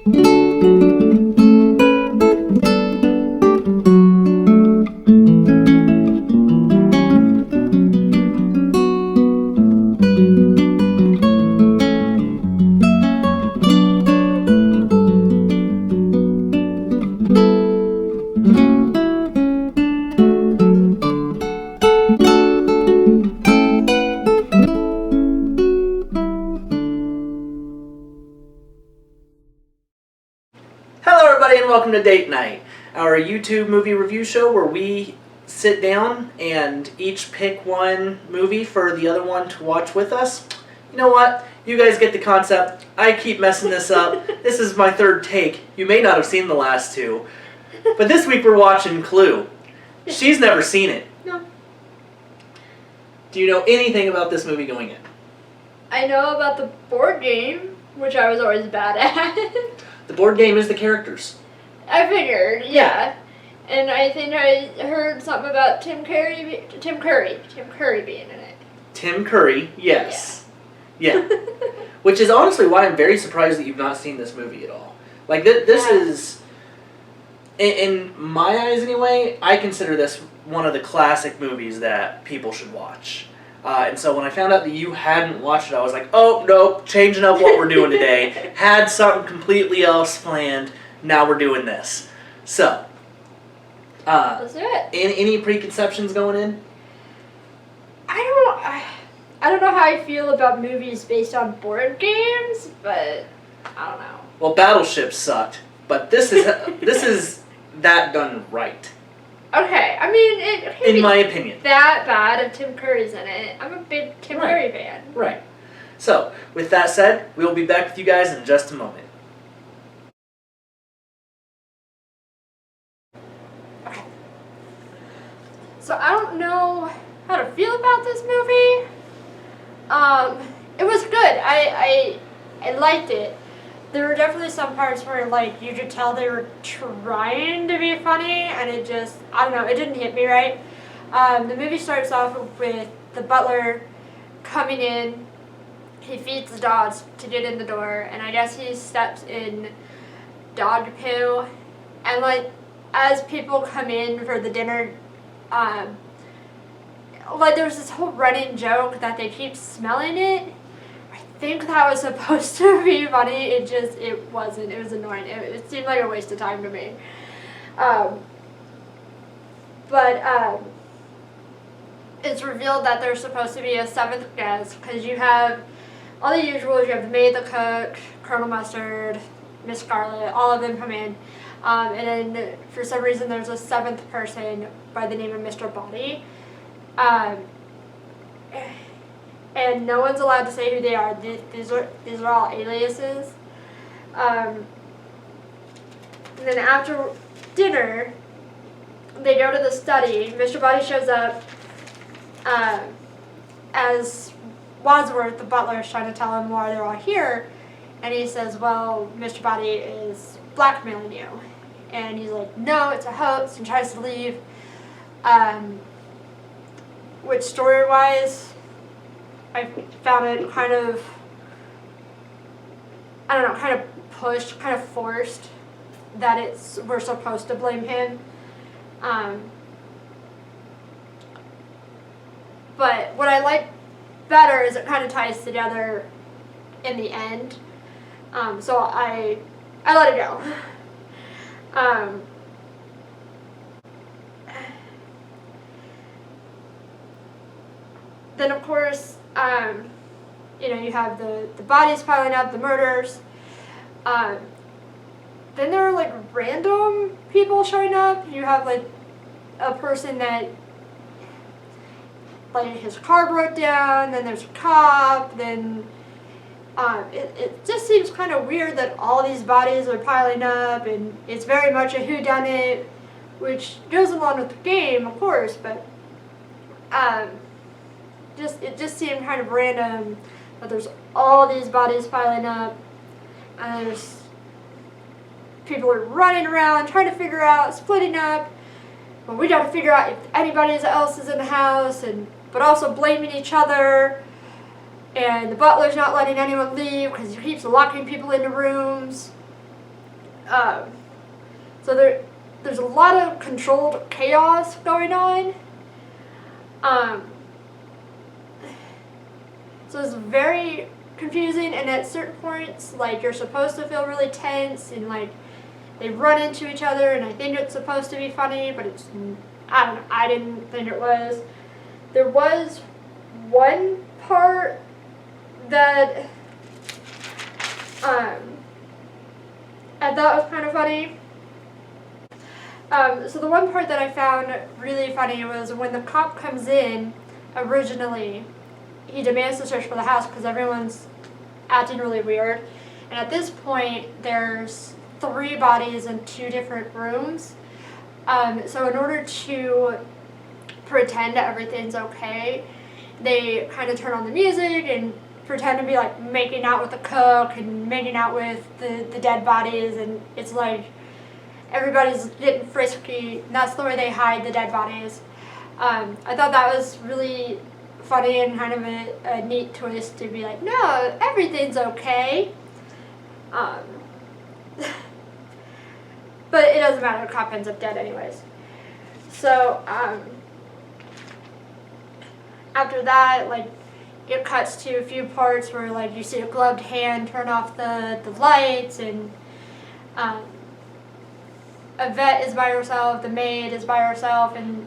And welcome to Date Night, our YouTube movie review show where we sit down and each pick one movie for the other one to watch with us. You know what? You guys get the concept. I keep messing this up. This is my third take. You may not have seen the last two. But this week we're watching Clue. She's never seen it. No. Do you know anything about this movie going in? I know about the board game, which I was always bad at. The board game is the characters. I figured, yeah. And I think I heard something about Tim Curry being in it. Tim Curry, yes. Yeah. Which is honestly why I'm very surprised that you've not seen this movie at all. Like, this is, in my eyes anyway, I consider this one of the classic movies that people should watch. And so when I found out that you hadn't watched it, I was like, oh, nope, changing up what we're doing today. Had something completely else planned. Now we're doing this. So, let's do it. Any preconceptions going in? I don't know how I feel about movies based on board games, but I don't know. Well, Battleship sucked, but this is that done right. Okay, I mean, it can't in be my opinion, that bad if Tim Curry's in it. I'm a big Tim Curry fan. Right. So, with that said, we will be back with you guys in just a moment. Okay. So I don't know how to feel about this movie. It was good. I liked it. There were definitely some parts where, like, you could tell they were trying to be funny, and it just, I don't know, it didn't hit me right. The movie starts off with the butler coming in. He feeds the dogs to get in the door, and I guess he steps in dog poo. And, like, as people come in for the dinner, like, there's this whole running joke that they keep smelling it. I think that was supposed to be funny. It wasn't. It was annoying. It seemed like a waste of time to me. But it's revealed that there's supposed to be a seventh guest because you have all the usuals. You have the maid, the cook, Colonel Mustard, Miss Scarlet. All of them come in, and then for some reason there's a seventh person by the name of Mr. Body. And no one's allowed to say who they are. These are all aliases. And then after dinner, they go to the study. Mr. Body shows up as Wadsworth, the butler, is trying to tell him why they're all here. And he says, well, Mr. Body is blackmailing you. And he's like, no, it's a hoax, and tries to leave. Which story-wise, I found it kind of, I don't know, kind of pushed, kind of forced that we're supposed to blame him. But what I like better is it kind of ties together in the end. So I let it go. Then of course, you have the bodies piling up, the murders. Then there are like random people showing up. You have like a person that, like, his car broke down, then there's a cop, then it just seems kind of weird that all these bodies are piling up, and it's very much a whodunit, which goes along with the game, of course, but it just seemed kind of random that there's all these bodies piling up, and there's people are running around trying to figure out, splitting up, but we got to figure out if anybody else is in the house, but also blaming each other, and the butler's not letting anyone leave because he keeps locking people into rooms. So there's a lot of controlled chaos going on. So it's very confusing, and at certain points, like, you're supposed to feel really tense, and like they run into each other, and I think it's supposed to be funny, but it's, I don't know, I didn't think it was. There was one part that I thought was kind of funny. So the one part that I found really funny was when the cop comes in originally, he demands to search for the house because everyone's acting really weird. And at this point, there's 3 bodies in 2 different rooms. So in order to pretend that everything's okay, they kind of turn on the music and pretend to be like making out with the cook and making out with the dead bodies, and it's like everybody's getting frisky, and that's the way they hide the dead bodies. I thought that was really funny and kind of a neat twist to be like, no, everything's okay. But it doesn't matter, the cop ends up dead anyways. So, after that, like, it cuts to a few parts where, like, you see a gloved hand turn off the lights, and Yvette is by herself, the maid is by herself, and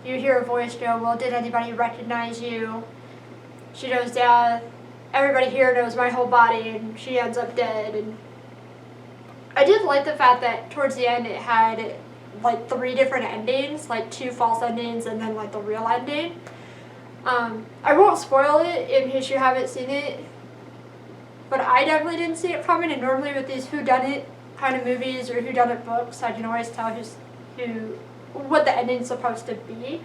you hear a voice go, well, did anybody recognize you? She goes, yeah, everybody here knows my whole body, and she ends up dead. And I did like the fact that towards the end it had like 3 different endings, like 2 false endings and then like the real ending. I won't spoil it in case you haven't seen it, but I definitely didn't see it coming, and normally with these whodunit kind of movies or whodunit books, I can always tell what the ending's supposed to be.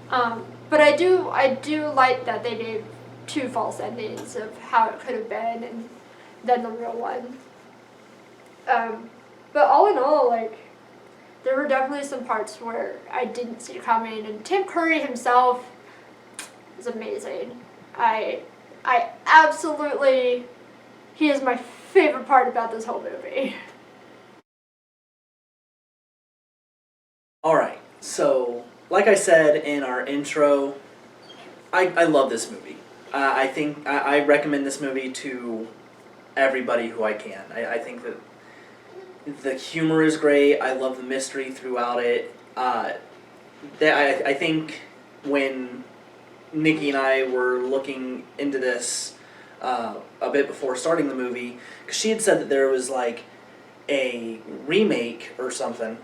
But I do like that they gave 2 false endings of how it could have been, and then the real one. But all in all, like, there were definitely some parts where I didn't see it coming, and Tim Curry himself is amazing. I absolutely, he is my favorite part about this whole movie. Alright, so like I said in our intro, I love this movie. I think I recommend this movie to everybody who I can. I think that the humor is great. I love the mystery throughout it. I think when Nikki and I were looking into this a bit before starting the movie, because she had said that there was like a remake or something,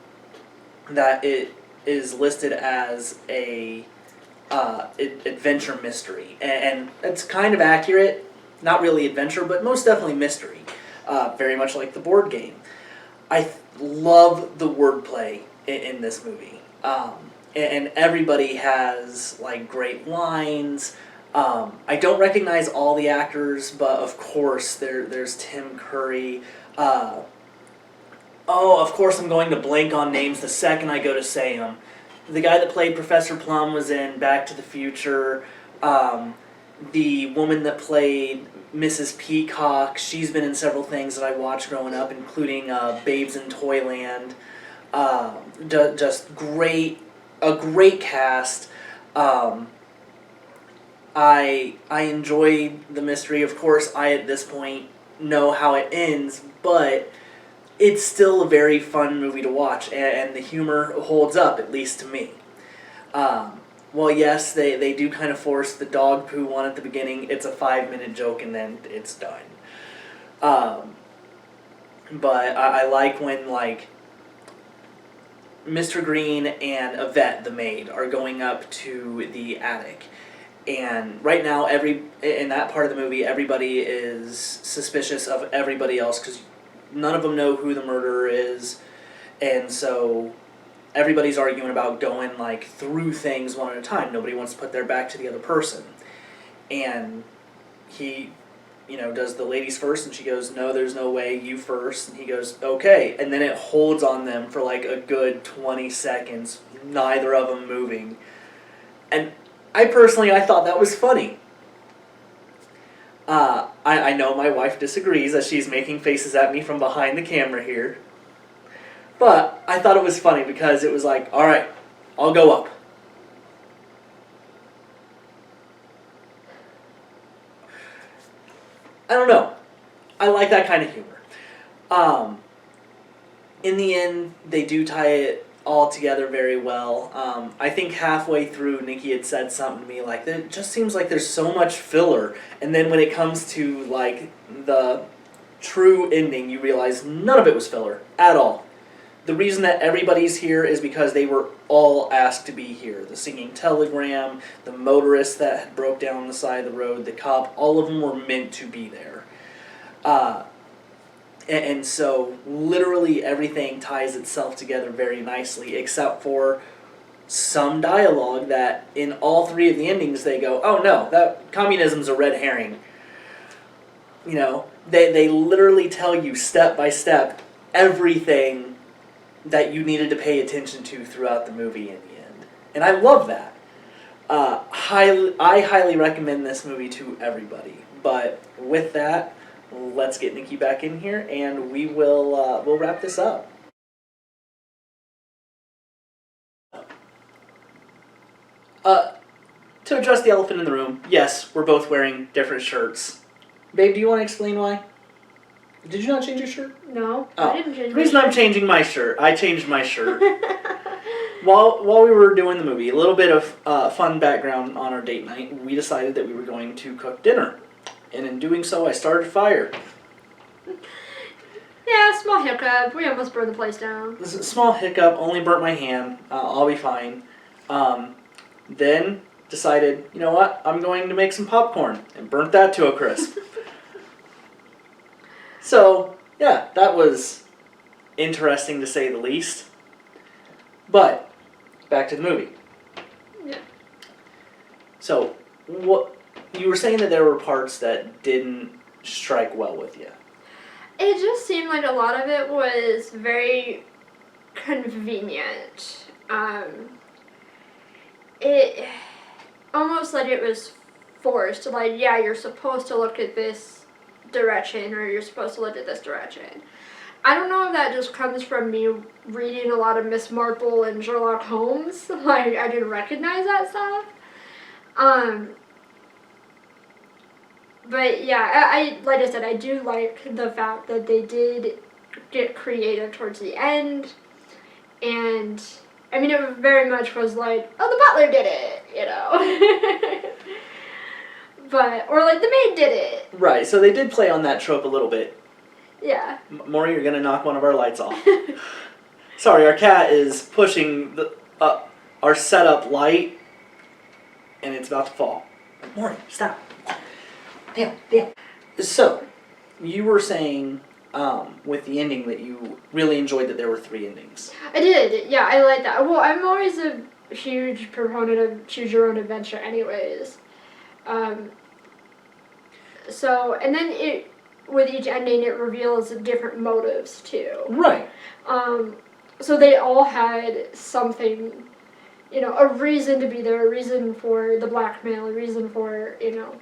that it is listed as a adventure mystery, and it's kind of accurate. Not really adventure, but most definitely mystery. Very much like the board game. I love the wordplay in this movie, and everybody has like great lines. I don't recognize all the actors, but of course there's Tim Curry. Of course I'm going to blank on names the second I go to say them. The guy that played Professor Plum was in Back to the Future. The woman that played Mrs. Peacock, she's been in several things that I watched growing up, including Babes in Toyland. Just a great cast. I enjoy the mystery. Of course, I at this point know how it ends, but it's still a very fun movie to watch, and the humor holds up, at least to me. Well, yes, they do kind of force the dog poo one at the beginning. It's a 5-minute joke, and then it's done. But I like when, like, Mr. Green and Yvette, the maid, are going up to the attic. And right now, in that part of the movie, everybody is suspicious of everybody else, because none of them know who the murderer is, and so everybody's arguing about going like through things one at a time. Nobody wants to put their back to the other person. And he, does the ladies first, and she goes, no, there's no way, you first. And he goes, okay. And then it holds on them for like a good 20 seconds, neither of them moving. And I thought that was funny. I know my wife disagrees, as she's making faces at me from behind the camera here. But I thought it was funny because it was like, all right, I'll go up. I don't know. I like that kind of humor. In the end, they do tie it all together very well. I think halfway through, Nikki had said something to me like, "It just seems like there's so much filler." And then when it comes to like the true ending, you realize none of it was filler at all. The reason that everybody's here is because they were all asked to be here. The singing telegram, the motorist that had broke down on the side of the road, the cop, all of them were meant to be there. And so literally everything ties itself together very nicely, except for some dialogue that in all three of the endings they go, oh no, that communism's a red herring. You know, they literally tell you step by step everything that you needed to pay attention to throughout the movie in the end. And I love that. I highly recommend this movie to everybody. But with that, let's get Nikki back in here and we'll wrap this up. To address the elephant in the room, yes, we're both wearing different shirts. Babe, do you want to explain why? Did you not change your shirt? No, oh. I didn't change The reason I'm changing my shirt, I changed my shirt. While we were doing the movie, a little bit of fun background on our date night, we decided that we were going to cook dinner. And in doing so, I started a fire. Yeah, small hiccup. We almost burned the place down. This is a small hiccup, only burnt my hand. I'll be fine. Then decided, you know what, I'm going to make some popcorn. And burnt that to a crisp. So, yeah, that was interesting to say the least. But, back to the movie. Yeah. So, what you were saying that there were parts that didn't strike well with you. It just seemed like a lot of it was very convenient. It almost like it was forced. Like, yeah, you're supposed to look at this direction or you're supposed to look at this direction. I don't know if that just comes from me reading a lot of Miss Marple and Sherlock Holmes. Like, I didn't recognize that stuff. But yeah, I like I said, I do like the fact that they did get creative towards the end. And, I mean, it very much was like, oh, the butler did it, you know. But, or like the maid did it. Right, so they did play on that trope a little bit. Yeah. Maury, you're going to knock one of our lights off. Sorry, our cat is pushing our setup light, and it's about to fall. Maury, stop. Damn. So, you were saying with the ending that you really enjoyed that there were 3 endings. I did, yeah, I like that. Well, I'm always a huge proponent of choose your own adventure anyways. So, and then with each ending, it reveals different motives too. Right. So they all had something, you know, a reason to be there, a reason for the blackmail, a reason for, you know,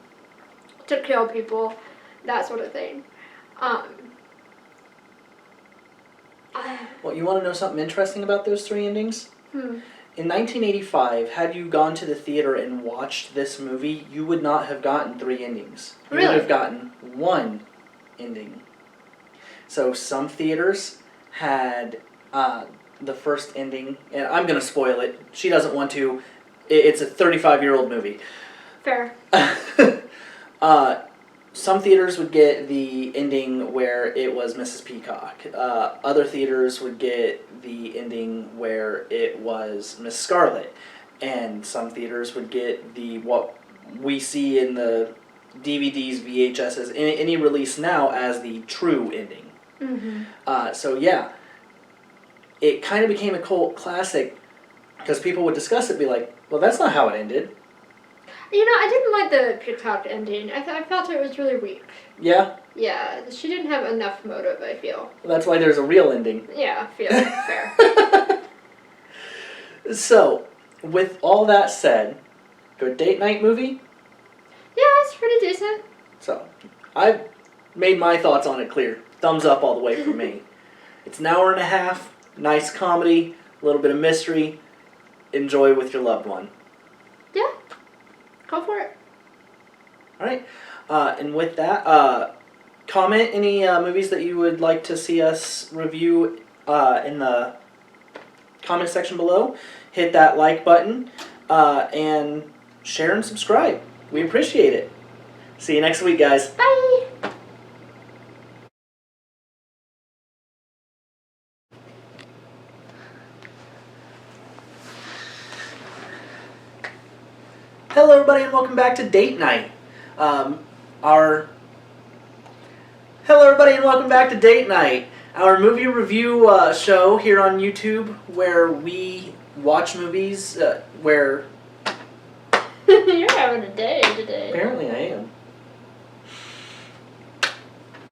to kill people, that sort of thing. Well, you want to know something interesting about those 3 endings? In 1985, had you gone to the theater and watched this movie, you would not have gotten 3 endings. You Really? would have gotten 1 ending. So some theaters had the first ending, and I'm going to spoil it. She doesn't want to. It's a 35-year-old movie. Fair. Some theaters would get the ending where it was Mrs. Peacock. Other theaters would get the ending where it was Miss Scarlet. And some theaters would get what we see in the DVDs, VHSs, any release now as the true ending. Mm-hmm. So yeah, it kind of became a cult classic because people would discuss it and be like, well, that's not how it ended. You know, I didn't like the Peacock ending. I felt it was really weak. Yeah? Yeah, she didn't have enough motive, I feel. Well, that's why there's a real ending. Yeah, fair. So, with all that said, good date night movie? Yeah, it's pretty decent. So, I've made my thoughts on it clear. Thumbs up all the way from me. It's an hour and a half. Nice comedy, a little bit of mystery. Enjoy with your loved one. Yeah. Go for it. All right. And with that, comment any movies that you would like to see us review in the comment section below. Hit that like button and share and subscribe. We appreciate it. See you next week, guys. Bye. Hello, everybody, and welcome back to Date Night. Hello, everybody, and welcome back to Date Night, our movie review show here on YouTube, where we watch movies. Where You're having a day today. apparently I am.